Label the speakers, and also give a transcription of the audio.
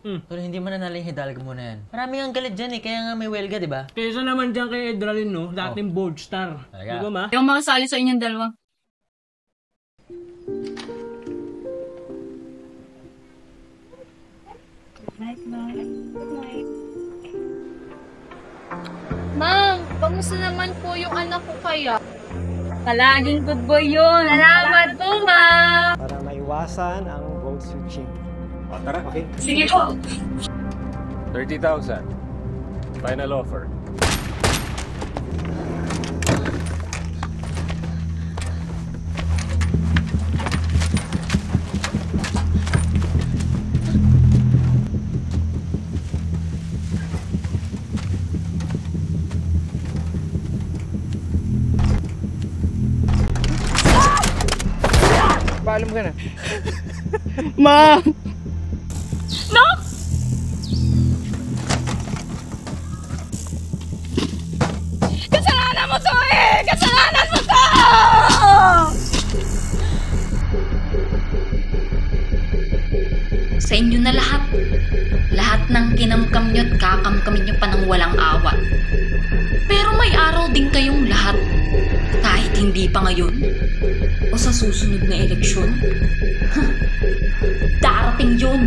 Speaker 1: Pero hindi mo nanalo yung Hidalgo mo na yan. Maraming ang galit dyan eh, kaya nga may welga, di ba?
Speaker 2: Kaysa naman dyan kay Edralin, no? Dating Bold Star.
Speaker 1: Talaga?
Speaker 2: Di ba, ma?
Speaker 3: Ayaw makasali sa inyong dalawa. Ma'am, kamusta naman po yung anak ko kaya? Palaging good boy yun. Salamat po, ma'am.
Speaker 4: Para maiwasan ang vote switching.
Speaker 5: O, tara.
Speaker 4: Okay?
Speaker 3: Sige po.
Speaker 5: 30,000. Final offer.
Speaker 4: Paalam ka na.
Speaker 2: Ma!
Speaker 3: No! Kasalanan mo to eh! Kasalanan mo to! Sa inyo na lahat. Lahat ng kinamkam nyo at kakamkamin nyo pa ng walang awa. Pero may araw din kayong lahat. Kahit hindi pa ngayon. O sa susunod na eleksyon. Darating yun.